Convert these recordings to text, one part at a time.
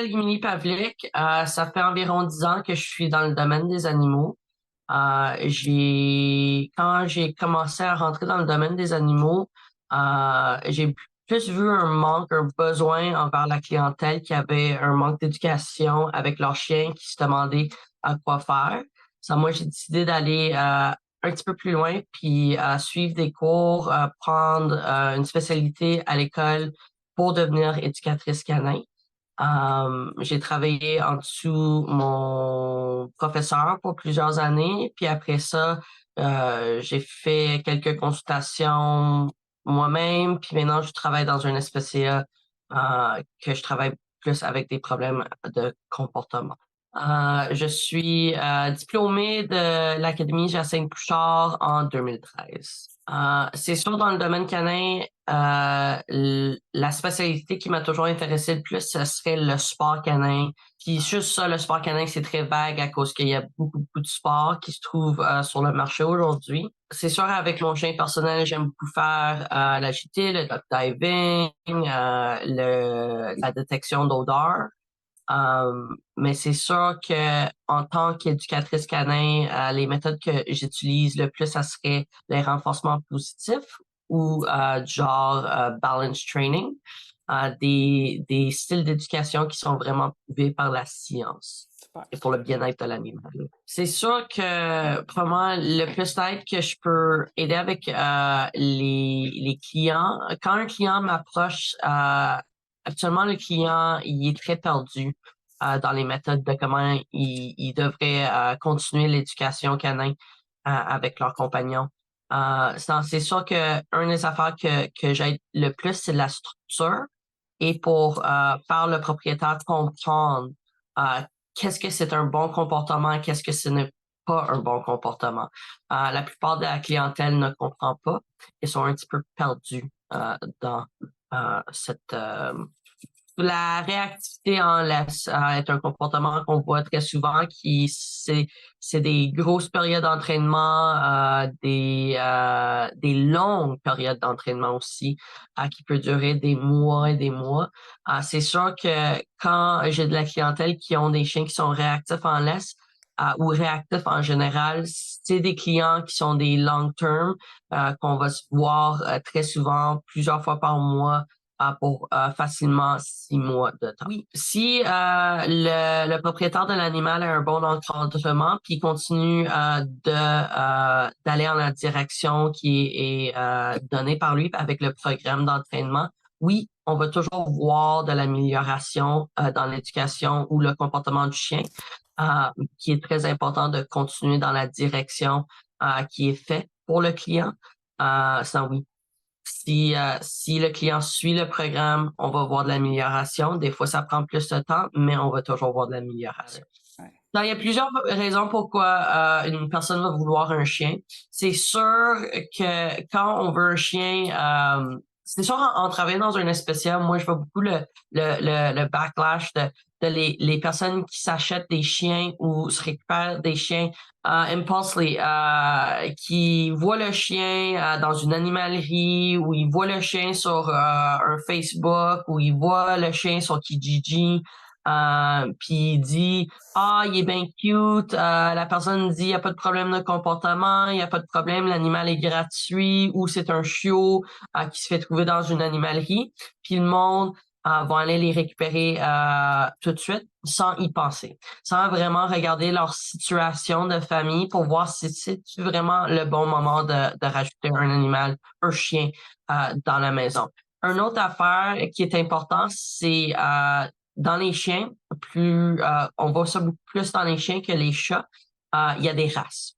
Emily Pavlik, ça fait environ 10 ans que je suis dans le domaine des animaux. Quand j'ai commencé à rentrer dans le domaine des animaux, j'ai plus vu un manque, un besoin envers la clientèle qui avait un manque d'éducation avec leurs chiens qui se demandaient à quoi faire. Moi, j'ai décidé d'aller un petit peu plus loin, puis suivre des cours, prendre une spécialité à l'école pour devenir éducatrice canin. J'ai travaillé en dessous mon professeur pour plusieurs années, puis après ça, j'ai fait quelques consultations moi-même, puis maintenant je travaille dans un SPCA que je travaille plus avec des problèmes de comportement. Je suis diplômée de l'Académie Jacinthe Couchard en 2013. C'est sûr, dans le domaine canin, la spécialité qui m'a toujours intéressé le plus, ce serait le sport canin. Puis juste ça, le sport canin, c'est très vague à cause qu'il y a beaucoup de sports qui se trouvent sur le marché aujourd'hui. C'est sûr, avec mon chien personnel, j'aime beaucoup faire l'agilité, le dog diving, la détection d'odeur. Mais c'est sûr que en tant qu'éducatrice canin, les méthodes que j'utilise le plus, ça serait les renforcements positifs ou du genre balance training, des styles d'éducation qui sont vraiment prouvés par la science Super. et pour le bien-être de l'animal. C'est sûr que probablement le plus d'aide que je peux aider avec les clients, quand un client m'approche, actuellement le client il est très perdu dans les méthodes de comment il devrait continuer l'éducation canin avec leurs compagnons. C'est sûr que une des affaires que j'aide le plus, c'est la structure et pour faire le propriétaire comprendre euh, qu'est-ce que c'est un bon comportement, qu'est-ce que ce n'est pas un bon comportement. La plupart de la clientèle ne comprend pas et sont un petit peu perdus dans cette la réactivité en laisse est un comportement qu'on voit très souvent qui c'est des grosses périodes d'entraînement, des longues périodes d'entraînement aussi, qui peut durer des mois et des mois. C'est sûr que quand j'ai de la clientèle qui ont des chiens qui sont réactifs en laisse, ou réactifs en général, c'est des clients qui sont des long term, qu'on va se voir très souvent, plusieurs fois par mois pour facilement 6 mois de temps. Oui, si le propriétaire de l'animal a un bon encadrement, puis il continue d'aller en la direction qui est donnée par lui avec le programme d'entraînement, oui, on va toujours voir de l'amélioration dans l'éducation ou le comportement du chien, qui est très important de continuer dans la direction qui est faite pour le client. Ça, oui. Si le client suit le programme, on va voir de l'amélioration. Des fois, ça prend plus de temps, mais on va toujours voir de l'amélioration. Ouais. Donc, il y a plusieurs raisons pourquoi une personne va vouloir un chien. C'est sûr que quand on veut un chien, c'est sûr en travaillant dans un spécial, moi je vois beaucoup le backlash de les personnes qui s'achètent des chiens ou se récupèrent des chiens impulsively, qui voient le chien dans une animalerie ou ils voient le chien sur un Facebook ou ils voient le chien sur Kijiji. Puis il dit il est bien cute. La personne dit, il n'y a pas de problème de comportement, il n'y a pas de problème, l'animal est gratuit ou c'est un chiot qui se fait trouver dans une animalerie. Puis le monde va aller les récupérer tout de suite sans y penser, sans vraiment regarder leur situation de famille pour voir si c'est vraiment le bon moment de rajouter un animal, un chien dans la maison. Une autre affaire qui est importante, c'est dans les chiens, on voit ça beaucoup plus dans les chiens que les chats. Il y a des races.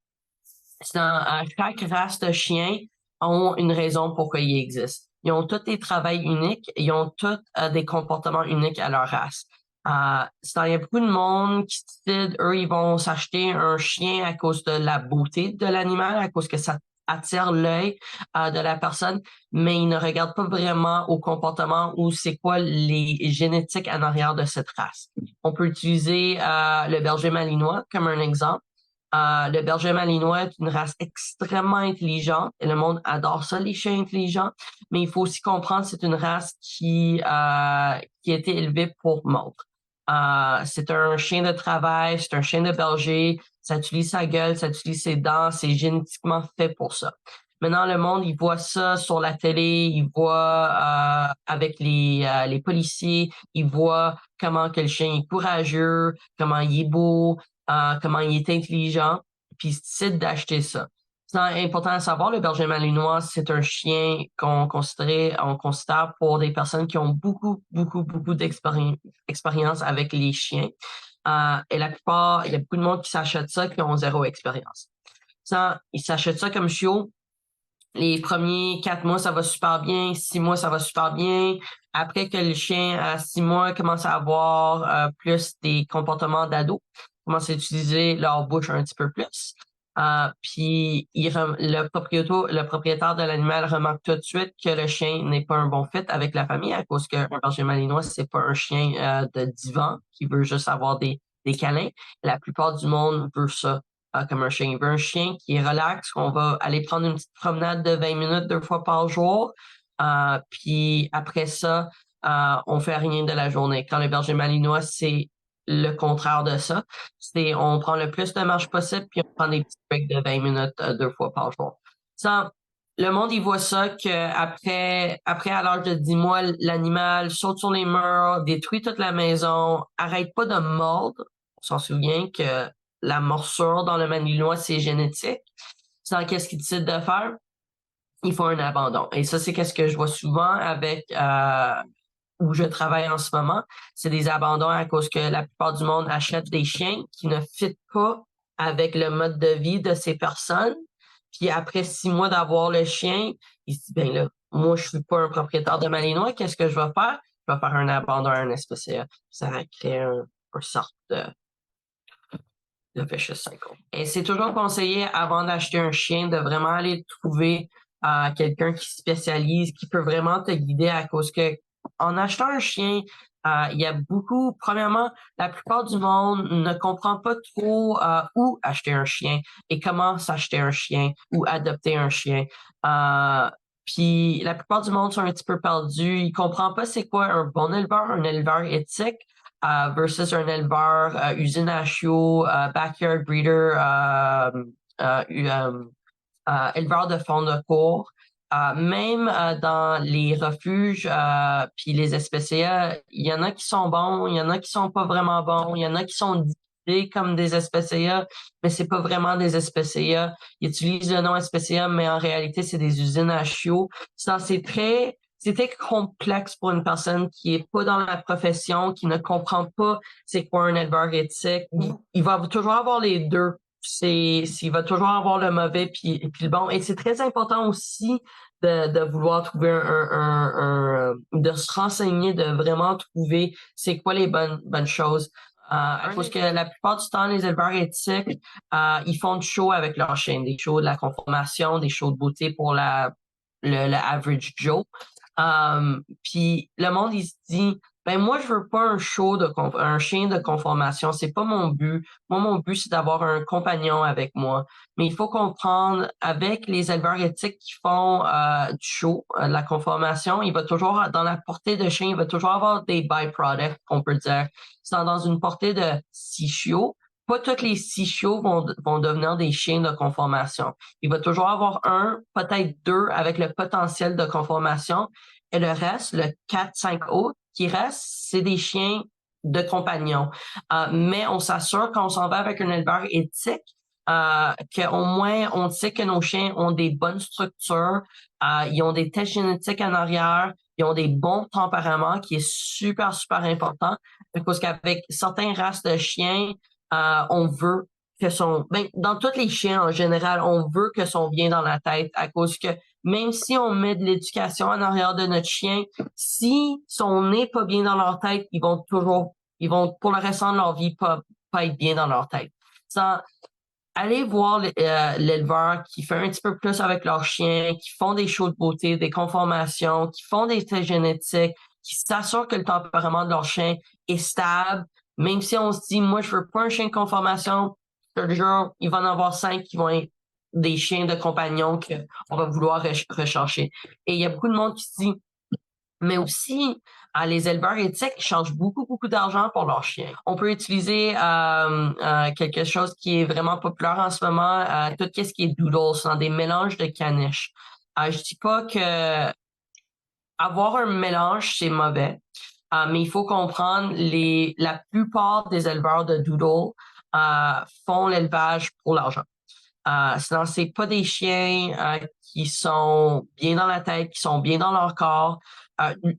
Chaque race de chiens ont une raison pourquoi ils existent. Ils ont tous des travails uniques, ils ont tous des comportements uniques à leur race. Il y a beaucoup de monde qui décide, eux, ils vont s'acheter un chien à cause de la beauté de l'animal, à cause que ça attire l'œil de la personne, mais ils ne regardent pas vraiment au comportement ou c'est quoi les génétiques en arrière de cette race. On peut utiliser le berger malinois comme un exemple. Le berger malinois est une race extrêmement intelligente et le monde adore ça, les chiens intelligents. Mais il faut aussi comprendre que c'est une race qui a été élevée pour mordre. C'est un chien de travail, c'est un chien de berger, ça utilise sa gueule, ça utilise ses dents, c'est génétiquement fait pour ça. Maintenant, le monde, il voit ça sur la télé, il voit avec les policiers, il voit comment que le chien est courageux, comment il est beau, comment il est intelligent, puis il décide d'acheter ça. C'est important à savoir, le berger malinois, c'est un chien on considère pour des personnes qui ont beaucoup d'expérience avec les chiens. Et la plupart, il y a beaucoup de monde qui s'achète ça qui ont zéro expérience. Ils s'achètent ça comme chiot. Les premiers 4 mois, ça va super bien. 6 mois, ça va super bien. Après que le chien, à 6 mois, commence à avoir plus des comportements d'ado, commence à utiliser leur bouche un petit peu plus. Puis le propriétaire de l'animal remarque tout de suite que le chien n'est pas un bon fit avec la famille à cause qu'un berger malinois, c'est pas un chien de divan qui veut juste avoir des câlins. La plupart du monde veut ça comme un chien. Il veut un chien qui est relax, qu'on va aller prendre une petite promenade de 20 minutes 2 fois par jour. Puis après ça, on fait rien de la journée. Quand le berger malinois, c'est le contraire de ça. C'est on prend le plus de marche possible, puis on prend des petits breaks de 20 minutes 2 fois par jour. Ça, le monde, il voit ça qu'après à l'âge de 10 mois, l'animal saute sur les murs, détruit toute la maison, arrête pas de mordre. On s'en souvient que la morsure dans le malinois, c'est génétique. Sans qu'est-ce qu'ils décident de faire? Ils font un abandon. Et ça, c'est qu'est-ce que je vois souvent avec où je travaille en ce moment. C'est des abandons à cause que la plupart du monde achète des chiens qui ne fitent pas avec le mode de vie de ces personnes. Puis après 6 mois d'avoir le chien, il se dit, ben là, moi, je suis pas un propriétaire de malinois, qu'est-ce que je vais faire? Je vais faire un abandon à un SPCA. Ça va créer un sorte de vicious cycle. Et c'est toujours conseillé avant d'acheter un chien de vraiment aller trouver quelqu'un qui spécialise, qui peut vraiment te guider à cause que en achetant un chien, il y a beaucoup, premièrement, la plupart du monde ne comprend pas trop où acheter un chien et comment s'acheter un chien ou adopter un chien. Puis la plupart du monde sont un petit peu perdus. Ils comprennent pas c'est quoi un bon éleveur, un éleveur éthique versus un éleveur usine à chiots, backyard breeder, éleveur de fond de cours. Même dans les refuges puis les SPCA, il y en a qui sont bons, il y en a qui sont pas vraiment bons, il y en a qui sont discutés comme des SPCA, mais c'est pas vraiment des SPCA. Ils utilisent le nom SPCA, mais en réalité, c'est des usines à chiots. Ça, c'est très complexe pour une personne qui est pas dans la profession, qui ne comprend pas c'est quoi un éleveur éthique. Il va toujours avoir les deux. Il va toujours avoir le mauvais puis le bon. Et c'est très important aussi de vouloir trouver de se renseigner, de vraiment trouver c'est quoi les bonnes choses. Parce que la plupart du temps, les éleveurs éthiques, ils font du show avec leurs chiens, des shows de la conformation, des shows de beauté pour le average Joe. Puis le monde, il se dit, ben moi, je veux pas un chien de conformation. C'est pas mon but. Moi, mon but, c'est d'avoir un compagnon avec moi. Mais il faut comprendre, avec les éleveurs éthiques qui font du show, de la conformation, il va toujours, dans la portée de chien, il va toujours avoir des byproducts, on peut dire. C'est dans une portée de 6 chiots. Pas tous les 6 chiots vont devenir des chiens de conformation. Il va toujours avoir un, peut-être deux, avec le potentiel de conformation. Et le reste, le 4-5 autres qui restent, c'est des chiens de compagnon. Mais on s'assure quand on s'en va avec un éleveur éthique, qu'au moins on sait que nos chiens ont des bonnes structures, ils ont des tests génétiques en arrière, ils ont des bons tempéraments, qui est super important. Parce qu'avec certaines races de chiens, on veut dans tous les chiens en général, on veut que son bien dans la tête à cause que même si on met de l'éducation en arrière de notre chien, si son nez pas bien dans leur tête, ils vont pour le restant de leur vie pas être bien dans leur tête. Ça, allez voir l'éleveur qui fait un petit peu plus avec leur chien, qui font des shows de beauté, des conformations, qui font des tests génétiques, qui s'assurent que le tempérament de leur chien est stable. Même si on se dit, moi, je veux pas un chien de conformation, je te jure, il va en avoir 5 qui vont être des chiens de compagnon qu'on va vouloir rechercher. Et il y a beaucoup de monde qui se dit, Mais aussi, les éleveurs éthiques chargent beaucoup, beaucoup d'argent pour leurs chiens. On peut utiliser quelque chose qui est vraiment populaire en ce moment, tout ce qui est doodles, dans des mélanges de caniches. Je dis pas que avoir un mélange, c'est mauvais, mais il faut comprendre la plupart des éleveurs de doodle font l'élevage pour l'argent. Sinon, c'est pas des chiens qui sont bien dans la tête, qui sont bien dans leur corps.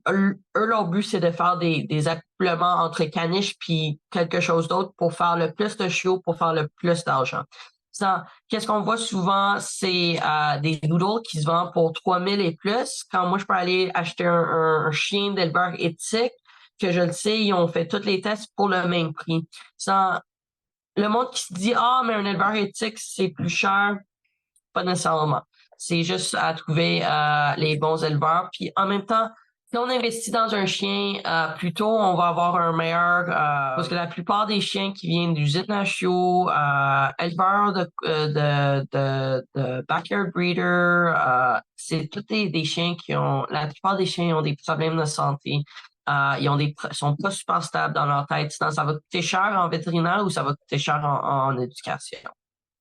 Eux, leur but, c'est de faire des accouplements entre caniches puis quelque chose d'autre pour faire le plus de chiots, pour faire le plus d'argent. Ça, qu'est-ce qu'on voit souvent, c'est des doodles qui se vendent pour 3000 et plus. Quand moi, je peux aller acheter un chien d'éleveur éthique, que je le sais, ils ont fait tous les tests pour le même prix. Ça, le monde qui se dit ah mais un éleveur éthique c'est plus cher, pas nécessairement. C'est juste à trouver les bons éleveurs. Puis en même temps, si on investit dans un chien, plutôt on va avoir un meilleur parce que la plupart des chiens qui viennent d'usines à chiots, éleveurs de backyard breeder, c'est tous des chiens qui ont la plupart des chiens ont des problèmes de santé. Ils ont sont pas super stables dans leur tête. Sinon, ça va coûter cher en vétérinaire ou ça va coûter cher en éducation.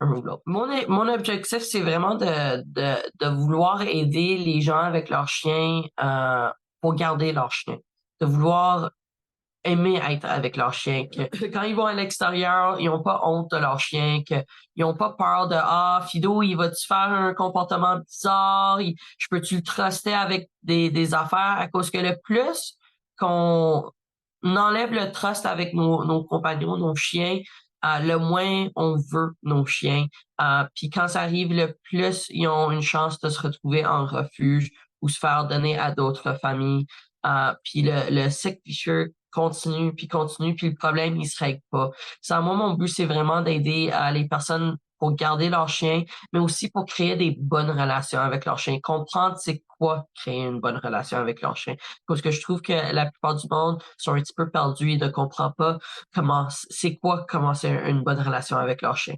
Un ou l'autre. Mon objectif, c'est vraiment de vouloir aider les gens avec leurs chiens pour garder leurs chiens. De vouloir aimer être avec leurs chiens. Que quand ils vont à l'extérieur, ils n'ont pas honte de leurs chiens. Qu'ils n'ont pas peur de ah, Fido, il va-tu faire un comportement bizarre? Je peux-tu le truster avec des affaires? À cause que le plus qu'on enlève le trust avec nos compagnons, nos chiens, le moins on veut nos chiens. Puis quand ça arrive, le plus ils ont une chance de se retrouver en refuge ou se faire donner à d'autres familles. Puis le cycle vicieux continue, puis le problème, il se règle pas. Ça, moi, mon but, c'est vraiment d'aider les personnes pour garder leurs chiens, mais aussi pour créer des bonnes relations avec leurs chiens. Comprendre c'est quoi créer une bonne relation avec leurs chiens. Parce que je trouve que la plupart du monde sont un petit peu perdus et ne comprend pas c'est quoi commencer une bonne relation avec leurs chiens.